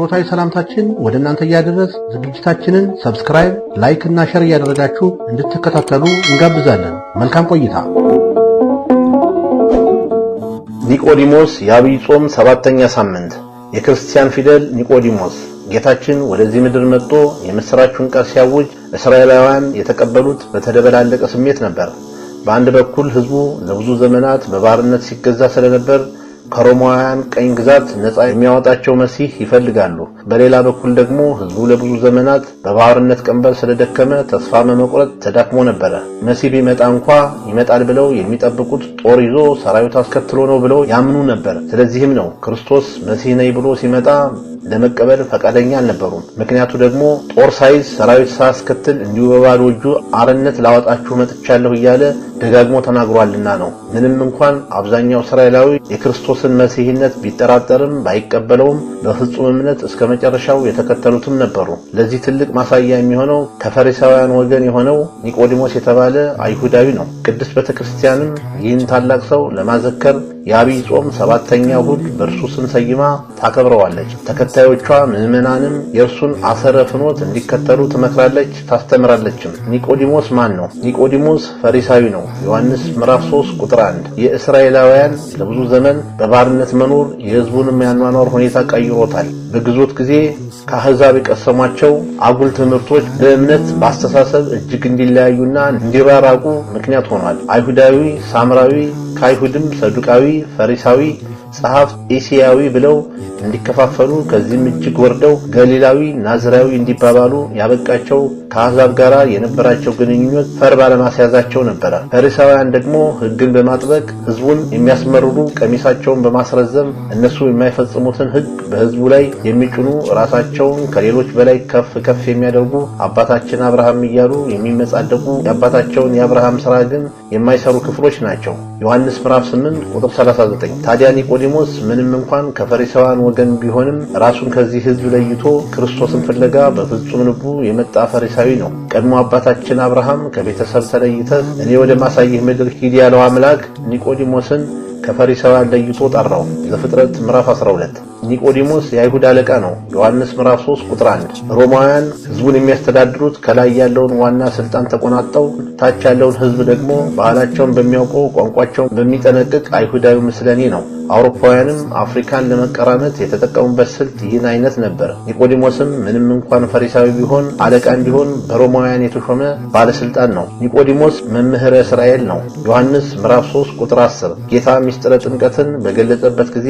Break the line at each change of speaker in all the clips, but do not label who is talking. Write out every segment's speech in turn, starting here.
አክብሮታዊ ሰላምታችን ወደ እናንተ ያደረስ ዝግጅታችንን ሰብስክራይብ፣ ላይክ እና ሼር ያደረጋችሁ እንድትከታተሉ እንጋብዛለን። መልካም ቆይታ። ኒቆዲሞስ የአብይ ጾም 7ኛ ሳምንት። የክርስቲያን ፊደል ኒቆዲሞስ ጌታችን ወደዚህ ምድር መጥቶ የምስራቹን ቃል ሲያውጅ እስራኤላውያን የተቀበሉት በተደበላለቀ ስሜት ነበር። በአንድ በኩል ህዝቡ ለብዙ ዘመናት በባርነት ሲገዛ ስለነበር ከሮማውያን ቀኝ ግዛት ነፃ የሚያወጣቸው መሲህ ይፈልጋሉ። በሌላ በኩል ደግሞ ህዝቡ ለብዙ ዘመናት በባርነት ቀንበር ስለደከመ ተስፋ በመቁረጥ ተዳክሞ ነበር። መሲህ ቢመጣ እንኳን ይመጣል ብለው የሚጠብቁት ጦር ይዞ ሰራዊት አስከትሎ ነው ብለው ያምኑ ነበር። ስለዚህም ነው ክርስቶስ መሲህ ነኝ ብሎ ሲመጣ ለመቀበል ፈቃደኛ አልነበሩም። ምክንያቱ ደግሞ ጦር ሳይዝ ሰራዊት ሳያስከትል እንዲሁ በባዶ እጁ አርነት ላወጣችሁ መጥቻለሁ እያለ ደጋግሞ ተናግሯልና ነው። ምንም እንኳን አብዛኛው እስራኤላዊ የክርስቶስን መሲህነት ቢጠራጠርም ባይቀበለውም በፍጹም እምነት እስከ መጨረሻው የተከተሉትም ነበሩ። ለዚህ ትልቅ ማሳያ የሚሆነው ከፈሪሳውያን ወገን የሆነው ኒቆዲሞስ የተባለ አይሁዳዊ ነው። ቅድስት ቤተክርስቲያንም ይህን ታላቅ ሰው ለማዘከር የአብይ ጾም 7ኛ እሁድ በእርሱ ስም ሰይማ ታከብረዋለች። ተከታዮቿ ምዕመናንም የእርሱን አሰረ ፍኖት እንዲከተሉ ትመክራለች፣ ታስተምራለችም። ኒቆዲሞስ ማን ነው? ኒቆዲሞስ ፈሪሳዊ ነው። ዮሐንስ ምዕራፍ 3 ቁጥር 1። የእስራኤላውያን ለብዙ ዘመን በባርነት መኖር የሕዝቡንም ያኗኗር ሁኔታ ቀይሮታል። በግዞት ጊዜ ከአሕዛብ የቀሰሟቸው አጉል ትምህርቶች በእምነት በአስተሳሰብ እጅግ እንዲለያዩና እንዲራራቁ ምክንያት ሆኗል። አይሁዳዊ፣ ሳምራዊ፣ ከአይሁድም ሰዱቃዊ፣ ፈሪሳዊ፣ ጸሐፍት፣ ኤሲያዊ ብለው እንዲከፋፈሉ ከዚህም እጅግ ወርደው ገሊላዊ፣ ናዝራዊ እንዲባባሉ ያበቃቸው ከአሕዛብ ጋር የነበራቸው ግንኙነት ፈር ባለማስያዛቸው ነበር። ፈሪሳውያን ደግሞ ሕግን በማጥበቅ ሕዝቡን የሚያስመርሩ ቀሚሳቸውን በማስረዘም እነሱ የማይፈጽሙትን ሕግ በሕዝቡ ላይ የሚጭኑ ራሳቸውን ከሌሎች በላይ ከፍ ከፍ የሚያደርጉ አባታችን አብርሃም እያሉ የሚመጻደቁ የአባታቸውን የአብርሃም ሥራ ግን የማይሰሩ ክፍሎች ናቸው። ዮሐንስ ምዕራፍ 8 ቁጥር 39። ታዲያ ኒቆዲሞስ ምንም እንኳን ከፈሪሳውያን ወገን ቢሆንም ራሱን ከዚህ ሕዝብ ለይቶ ክርስቶስን ፍለጋ በፍጹም ልቡ የመጣ ፈሪሳዊ ነው። ቀድሞ አባታችን አብርሃም ከቤተሰብ ተለይተህ እኔ ወደ ማሳይህ ምድር ሂድ ያለው አምላክ ኒቆዲሞስን ከፈሪሳውያን ለይቶ ጠራው። ዘፍጥረት ምዕራፍ 12። ኒቆዲሞስ የአይሁድ አለቃ ነው። ዮሐንስ ምዕራፍ 3 ቁጥር 1። ሮማውያን ሕዝቡን የሚያስተዳድሩት ከላይ ያለውን ዋና ስልጣን ተቆናጠው ታች ያለውን ሕዝብ ደግሞ ባህላቸውን በሚያውቀው ቋንቋቸውን በሚጠነቅቅ አይሁዳዊ ምስለኔ ነው። አውሮፓውያንም አፍሪካን ለመቀራመት የተጠቀሙበት ስልት ይህን አይነት ነበር። ኒቆዲሞስም ምንም እንኳን ፈሪሳዊ ቢሆን አለቃ እንዲሆን በሮማውያን የተሾመ ባለስልጣን ነው። ኒቆዲሞስ መምህረ እስራኤል ነው። ዮሐንስ ምዕራፍ 3 ቁጥር 10። ጌታ ሚስጥረ ጥምቀትን በገለጸበት ጊዜ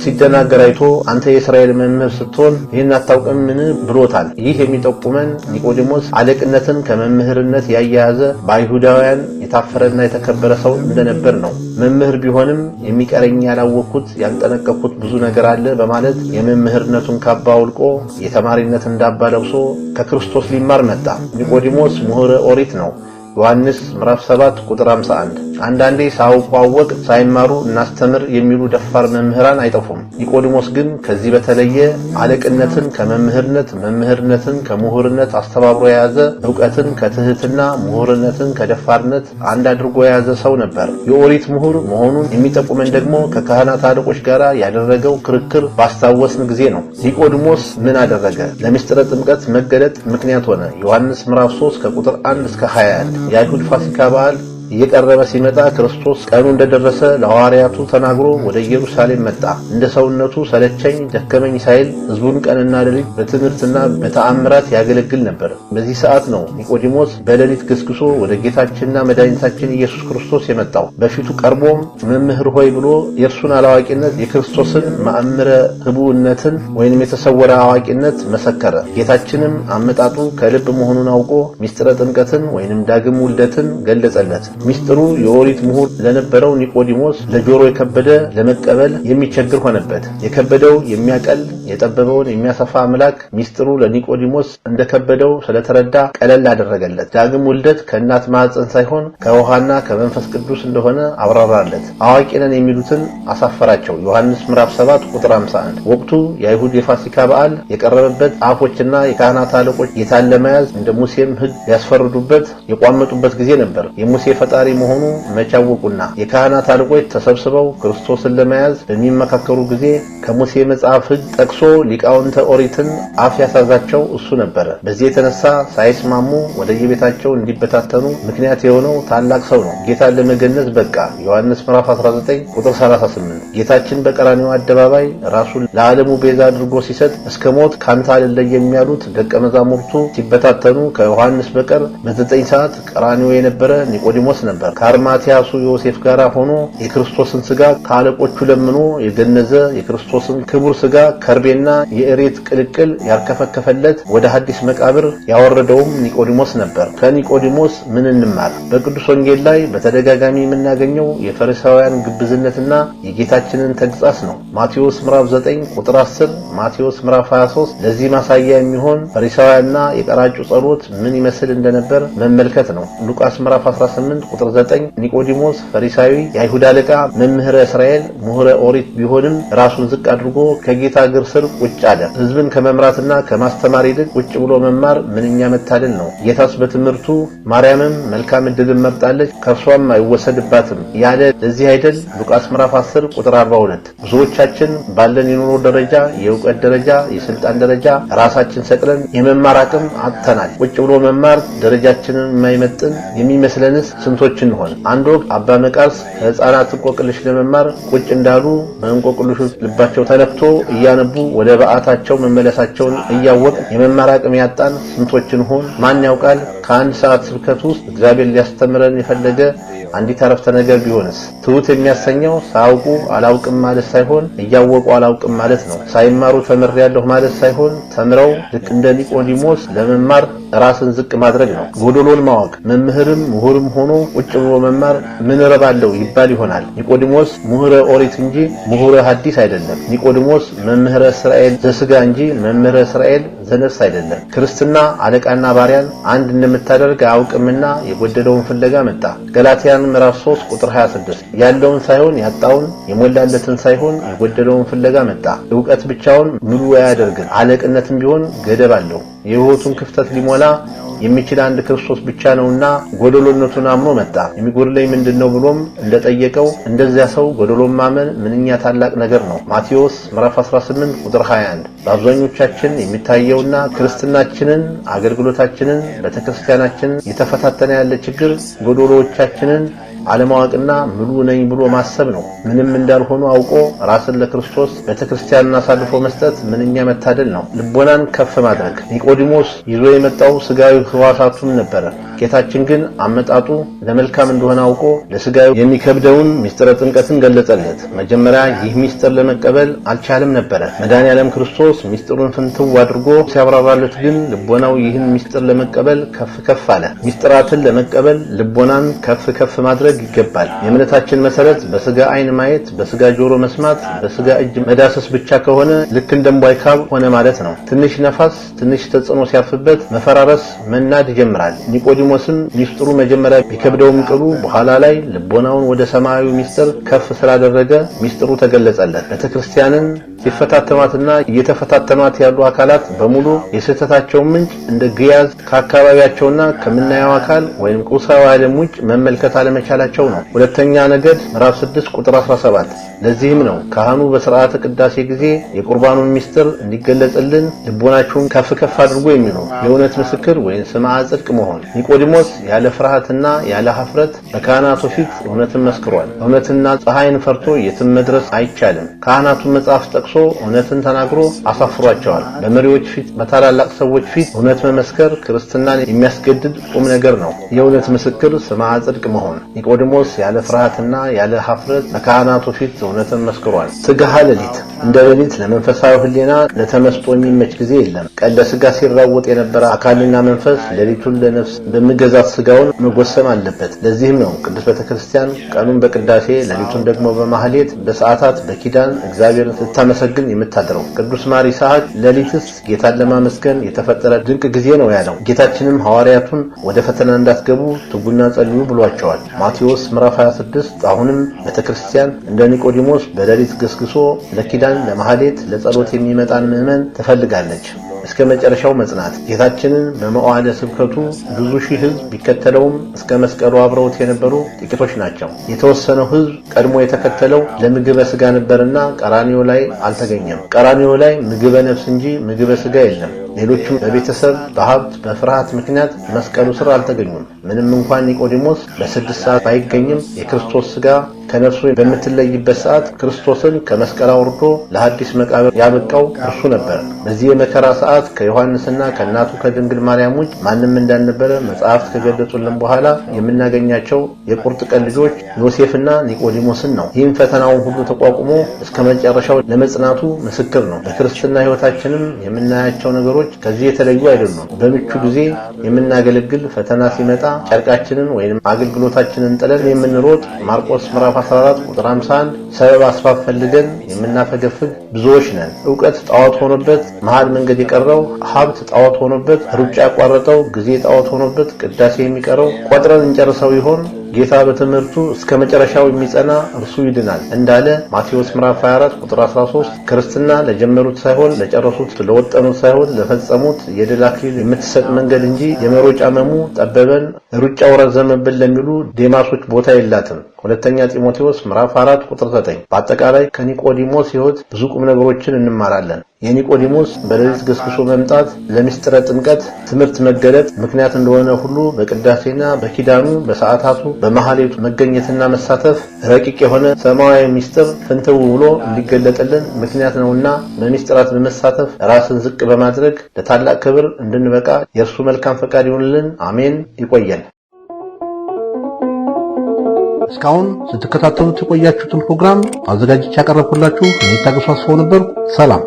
ሲደናገር አይቶ አንተ የእስራኤል መምህር ስትሆን ይህን አታውቅምን ብሎታል። ይህ የሚጠቁመን ኒቆዲሞስ አለቅነትን ከመምህርነት ያያያዘ በአይሁዳውያን የታፈረና የተከበረ ሰው እንደነበር ነው። መምህር ቢሆንም የሚቀረኝ ያላወቅኩት ያልጠነቀቅኩት ብዙ ነገር አለ በማለት የመምህርነቱን ካባ አውልቆ የተማሪነትን ዳባ ለብሶ ከክርስቶስ ሊማር መጣ። ኒቆዲሞስ ምሁረ ኦሪት ነው። ዮሐንስ ምዕራፍ 7 ቁጥር 51። አንዳንዴ ሳይቋወቅ ሳይማሩ እናስተምር የሚሉ ደፋር መምህራን አይጠፉም። ኒቆዲሞስ ግን ከዚህ በተለየ አለቅነትን ከመምህርነት፣ መምህርነትን ከምሁርነት አስተባብሮ የያዘ ዕውቀትን ከትህትና፣ ምሁርነትን ከደፋርነት አንድ አድርጎ የያዘ ሰው ነበር። የኦሪት ምሁር መሆኑን የሚጠቁመን ደግሞ ከካህናት አለቆች ጋር ያደረገው ክርክር ባስታወስን ጊዜ ነው። ኒቆዲሞስ ምን አደረገ? ለምስጢረ ጥምቀት መገለጥ ምክንያት ሆነ። ዮሐንስ ምዕራፍ 3 ከቁጥር 1 እስከ 21። የአይሁድ ፋሲካ በዓል እየቀረበ ሲመጣ ክርስቶስ ቀኑ እንደደረሰ ለሐዋርያቱ ተናግሮ ወደ ኢየሩሳሌም መጣ። እንደ ሰውነቱ ሰለቸኝ ደከመኝ ሳይል ሕዝቡን ቀንና ሌሊት በትምህርትና በተአምራት ያገለግል ነበር። በዚህ ሰዓት ነው ኒቆዲሞስ በሌሊት ገስግሶ ወደ ጌታችንና መድኃኒታችን ኢየሱስ ክርስቶስ የመጣው። በፊቱ ቀርቦም መምህር ሆይ ብሎ የእርሱን አላዋቂነት የክርስቶስን ማእምረ ህቡዕነትን ወይንም የተሰወረ አዋቂነት መሰከረ። ጌታችንም አመጣጡ ከልብ መሆኑን አውቆ ሚስጥረ ጥምቀትን ወይንም ዳግም ውልደትን ገለጸለት። ሚስጥሩ የኦሪት ምሁር ለነበረው ኒቆዲሞስ ለጆሮ የከበደ ለመቀበል የሚቸግር ሆነበት። የከበደው የሚያቀል የጠበበውን የሚያሰፋ አምላክ ሚስጥሩ ለኒቆዲሞስ እንደከበደው ስለተረዳ ቀለል አደረገለት። ዳግም ውልደት ከእናት ማህፀን ሳይሆን ከውሃና ከመንፈስ ቅዱስ እንደሆነ አብራራለት። አዋቂ ነን የሚሉትን አሳፈራቸው። ዮሐንስ ምዕራፍ 7 ቁጥር 51። ወቅቱ የአይሁድ የፋሲካ በዓል የቀረበበት ጸሐፎችና የካህናት አለቆች ጌታን ለመያዝ እንደ ሙሴም ሕግ ያስፈርዱበት የቋመጡበት ጊዜ ነበር። የሙሴ ፈጣሪ መሆኑ መቻወቁና የካህናት አለቆች ተሰብስበው ክርስቶስን ለመያዝ በሚመካከሩ ጊዜ ከሙሴ መጽሐፍ ሕግ ጠቅሶ ሊቃውንተ ኦሪትን አፍ ያሳዛቸው እሱ ነበር። በዚህ የተነሳ ሳይስማሙ ወደየቤታቸው እንዲበታተኑ ምክንያት የሆነው ታላቅ ሰው ነው። ጌታን ለመገነዝ በቃ። ዮሐንስ ምዕራፍ 19 ቁጥር 38 ጌታችን በቀራንዮ አደባባይ ራሱን ለዓለሙ ቤዛ አድርጎ ሲሰጥ እስከ ሞት ካንተ አልለይም ያሉት ደቀ መዛሙርቱ ሲበታተኑ ከዮሐንስ በቀር በ9 ሰዓት ቀራንዮ የነበረ ኒቆዲሞስ ነበር። ከአርማትያሱ ዮሴፍ ጋር ሆኖ የክርስቶስን ሥጋ ከአለቆቹ ለምኖ የገነዘ የክርስቶስን ክቡር ሥጋ ከርቤና የእሬት ቅልቅል ያርከፈከፈለት ወደ ሐዲስ መቃብር ያወረደውም ኒቆዲሞስ ነበር። ከኒቆዲሞስ ምን እንማር? በቅዱስ ወንጌል ላይ በተደጋጋሚ የምናገኘው የፈሪሳውያን ግብዝነትና የጌታችንን ተግሳጽ ነው። ማቴዎስ ምዕራፍ 9 ቁጥር 10፣ ማቴዎስ ምዕራፍ 23 ለዚህ ማሳያ የሚሆን ፈሪሳውያንና የቀራጩ ጸሎት ምን ይመስል እንደነበር መመልከት ነው። ሉቃስ ምዕራፍ 18 ቁጥር 9 ኒቆዲሞስ ፈሪሳዊ የአይሁድ አለቃ መምህረ እስራኤል ምሁረ ኦሪት ቢሆንም ራሱን ዝቅ አድርጎ ከጌታ እግር ስር ቁጭ አለ። ሕዝብን ከመምራትና ከማስተማር ይልቅ ቁጭ ብሎ መማር ምንኛ መታደል ነው። ጌታስ በትምህርቱ ማርያምም መልካም ዕድልን መርጣለች ከእርሷም አይወሰድባትም ያለ ለዚህ አይደል? ሉቃስ ምዕራፍ 10 ቁጥር 42 ብዙዎቻችን ባለን የኑሮ ደረጃ፣ የእውቀት ደረጃ፣ የስልጣን ደረጃ ራሳችን ሰቅለን የመማር አቅም አጥተናል። ቁጭ ብሎ መማር ደረጃችንን የማይመጥን የሚመስለንስ ስንቶች እንሆን? አንድ ወቅት አባ መቃርስ ሕፃናት እንቆቅልሽ ለመማር ቁጭ እንዳሉ በእንቆቅልሹ ልባቸው ተነክቶ እያነቡ ወደ በዓታቸው መመለሳቸውን እያወቅ የመማር አቅም ያጣን ስንቶች እንሆን? ማን ያውቃል? ከአንድ ሰዓት ስብከት ውስጥ እግዚአብሔር ሊያስተምረን የፈለገ አንዲት አረፍተ ነገር ቢሆንስ? ትሁት የሚያሰኘው ሳያውቁ አላውቅም ማለት ሳይሆን እያወቁ አላውቅም ማለት ነው። ሳይማሩ ተምሬያለሁ ማለት ሳይሆን ተምረው ልክ እንደ ኒቆዲሞስ ለመማር ራስን ዝቅ ማድረግ ነው። ጎዶሎን ማወቅ መምህርም ምሁርም ሆኖ ቁጭ ብሎ መማር ምን ረባለው ይባል ይሆናል። ኒቆዲሞስ ምሁረ ኦሪት እንጂ ምሁረ ሐዲስ አይደለም። ኒቆዲሞስ መምህረ እስራኤል ዘሥጋ እንጂ መምህረ እስራኤል ዘነፍስ አይደለም። ክርስትና አለቃና ባሪያን አንድ እንደምታደርግ አያውቅምና የጎደለውን ፍለጋ መጣ። ገላትያን ምዕራፍ 3 ቁጥር 26 ያለውን ሳይሆን ያጣውን የሞላለትን ሳይሆን የጎደለውን ፍለጋ መጣ። ዕውቀት ብቻውን ሙሉ አያደርግም። አለቅነትም ቢሆን ገደብ አለው። የሕይወቱን ክፍተት ሊሞላ የሚችል አንድ ክርስቶስ ብቻ ነውና ጎደሎነቱን አምኖ መጣ። የሚጎድለኝ ምንድነው ብሎም እንደጠየቀው እንደዚያ ሰው ጎደሎን ማመን ምንኛ ታላቅ ነገር ነው። ማቴዎስ ምዕራፍ 18 ቁጥር 21 በአብዛኞቻችን የሚታየውና ክርስትናችንን አገልግሎታችንን ቤተክርስቲያናችንን የተፈታተነ ያለ ችግር ጎደሎቻችንን አለማወቅና ሙሉ ነኝ ብሎ ማሰብ ነው። ምንም እንዳልሆኑ አውቆ ራስን ለክርስቶስ ቤተክርስቲያንን አሳልፎ መስጠት ምንኛ መታደል ነው። ልቦናን ከፍ ማድረግ ኒቆዲሞስ ይዞ የመጣው ስጋዊ ሕዋሳቱን ነበረ። ጌታችን ግን አመጣጡ ለመልካም እንደሆነ አውቆ ለስጋዩ የሚከብደውን ሚስጥረ ጥምቀትን ገለጸለት። መጀመሪያ ይህ ሚስጥር ለመቀበል አልቻለም ነበረ። መድኃኔዓለም ክርስቶስ ሚስጥሩን ፍንትው አድርጎ ሲያብራራለት ግን ልቦናው ይህን ሚስጥር ለመቀበል ከፍ ከፍ አለ። ሚስጥራትን ለመቀበል ልቦናን ከፍ ከፍ ማድረግ ይገባል። የእምነታችን መሰረት በስጋ አይን ማየት፣ በስጋ ጆሮ መስማት፣ በስጋ እጅ መዳሰስ ብቻ ከሆነ ልክ እንደ እምቧይ ካብ ሆነ ማለት ነው። ትንሽ ነፋስ፣ ትንሽ ተጽዕኖ ሲያርፍበት መፈራረስ፣ መናድ ይጀምራል። ኒቆዲሞስም ሚስጥሩ መጀመሪያ ቢከብደውም ቅሉ በኋላ ላይ ልቦናውን ወደ ሰማያዊ ሚስጥር ከፍ ስላደረገ ሚስጥሩ ተገለጸለት። ቤተክርስቲያንን ሲፈታተኗትና እየተፈታተኗት ያሉ አካላት በሙሉ የስህተታቸው ምንጭ እንደ ግያዝ ከአካባቢያቸውና ከምናየው አካል ወይም ቁሳዊ ዓለም ውጭ መመልከት አለመቻላቸው ነው። ሁለተኛ ነገድ ምዕራፍ 6 ቁጥር 17 ለዚህም ነው ካህኑ በሥርዓተ ቅዳሴ ጊዜ የቁርባኑን ሚስጥር እንዲገለጽልን ልቦናችሁን ከፍ ከፍ አድርጎ የሚለው የእውነት ምስክር ወይም ስምዐ ጽድቅ መሆን። ኒቆዲሞስ ያለ ፍርሃትና ያለ ኀፍረት በካህናቱ ፊት እውነትን መስክሯል። እውነትና ፀሐይን ፈርቶ የትም መድረስ አይቻልም። ካህናቱን መጽሐፍ ጠቅሶ እውነትን ተናግሮ አሳፍሯቸዋል። በመሪዎች ፊት፣ በታላላቅ ሰዎች ፊት እውነት መመስከር ክርስትናን የሚያስገድድ ቁም ነገር ነው። የእውነት ምስክር ስምዐ ጽድቅ መሆን። ኒቆዲሞስ ያለ ፍርሃትና ያለ ኀፍረት በካህናቱ ፊት እውነትን መስክሯል። ትግሃ ሌሊት እንደ ሌሊት ለመንፈሳዊ ሕሊና ለተመስጦ የሚመች ጊዜ የለም። ቀን ለስጋ ሲራወጥ የነበረ አካልና መንፈስ ሌሊቱን ለነፍስ በሚገዛት ስጋውን መጎሰም አለበት። ለዚህም ነው ቅዱስ ቤተክርስቲያን ቀኑን በቅዳሴ ሌሊቱን ደግሞ በማህሌት በሰዓታት በኪዳን እግዚአብሔርን ስታመሰግን የምታድረው። ቅዱስ ማር ይስሐቅ ሌሊትስ ጌታን ለማመስገን የተፈጠረ ድንቅ ጊዜ ነው ያለው። ጌታችንም ሐዋርያቱን ወደ ፈተና እንዳትገቡ ትጉና ጸልዩ ብሏቸዋል። ማቴዎስ ምዕራፍ 26 አሁንም ቤተክርስቲያን እንደ ኒቆዲሞስ በሌሊት ገስግሶ ለኪዳን ለማህሌት ለጸሎት የሚመጣን ምዕመን ትፈልጋለች። እስከ መጨረሻው መጽናት። ጌታችንን በመዋዕለ ስብከቱ ብዙ ሺህ ሕዝብ ቢከተለውም እስከ መስቀሉ አብረውት የነበሩ ጥቂቶች ናቸው። የተወሰነው ሕዝብ ቀድሞ የተከተለው ለምግበ ሥጋ ነበርና ቀራንዮ ላይ አልተገኘም። ቀራንዮ ላይ ምግበ ነፍስ እንጂ ምግበ ሥጋ የለም። ሌሎችም በቤተሰብ በሀብት በፍርሃት ምክንያት መስቀሉ ስር አልተገኙም። ምንም እንኳን ኒቆዲሞስ በ6 ሰዓት ባይገኝም የክርስቶስ ሥጋ ከነፍሱ በምትለይበት ሰዓት ክርስቶስን ከመስቀል አውርዶ ለሐዲስ መቃብር ያበቃው እርሱ ነበር። በዚህ የመከራ ሰዓት ከዮሐንስና ከእናቱ ከድንግል ማርያም ውጭ ማንም እንዳልነበረ መጽሐፍት ከገለጹልን በኋላ የምናገኛቸው የቁርጥ ቀን ልጆች ዮሴፍና ኒቆዲሞስን ነው። ይህም ፈተናውን ሁሉ ተቋቁሞ እስከ መጨረሻው ለመጽናቱ ምስክር ነው። በክርስትና ሕይወታችንም የምናያቸው ነገሮች ከዚህ የተለዩ አይደሉም። በምቹ ጊዜ የምናገለግል፣ ፈተና ሲመጣ ጨርቃችንን ወይም አገልግሎታችንን ጥለን የምንሮጥ ማርቆስ ምዕራፍ 14 ቁጥር 51 ሰበብ አስባብ ፈልገን የምናፈገፍግ ብዙዎች ነን። ዕውቀት ጣዖት ሆኖበት መሃል መንገድ የቀረው፣ ሀብት ጣዖት ሆኖበት ሩጫ ያቋረጠው፣ ጊዜ ጣዖት ሆኖበት ቅዳሴ የሚቀረው ቆጥረን እንጨርሰው ይሆን? ጌታ በትምህርቱ እስከ መጨረሻው የሚጸና እርሱ ይድናል እንዳለ ማቴዎስ ምዕራፍ 24 ቁጥር 13 ክርስትና ለጀመሩት ሳይሆን ለጨረሱት፣ ለወጠኑት ሳይሆን ለፈጸሙት የድል አክሊል የምትሰጥ መንገድ እንጂ የመሮጫ መሙ ጠበበን፣ ሩጫው ረዘመብን ለሚሉ ዴማሶች ቦታ የላትም። ሁለተኛ ጢሞቴዎስ ምዕራፍ 4 ቁጥር 9። በአጠቃላይ ከኒቆዲሞስ ሕይወት ብዙ ቁም ነገሮችን እንማራለን። የኒቆዲሞስ በሌሊት ገስግሶ መምጣት ለምስጢረ ጥምቀት ትምህርት መገለጥ ምክንያት እንደሆነ ሁሉ በቅዳሴና በኪዳኑ በሰዓታቱ በመሐሌቱ መገኘትና መሳተፍ ረቂቅ የሆነ ሰማያዊ ምስጢር ፍንትው ብሎ እንዲገለጥልን ምክንያት ነውና በምስጢራት በመሳተፍ ራስን ዝቅ በማድረግ ለታላቅ ክብር እንድንበቃ የእርሱ መልካም ፈቃድ ይሁንልን። አሜን። ይቆየን። እስካሁን ስትከታተሉት የቆያችሁትን ፕሮግራም አዘጋጅቼ ያቀረብኩላችሁ እኔ ታገሱ አስፋው ነበርኩ። ሰላም።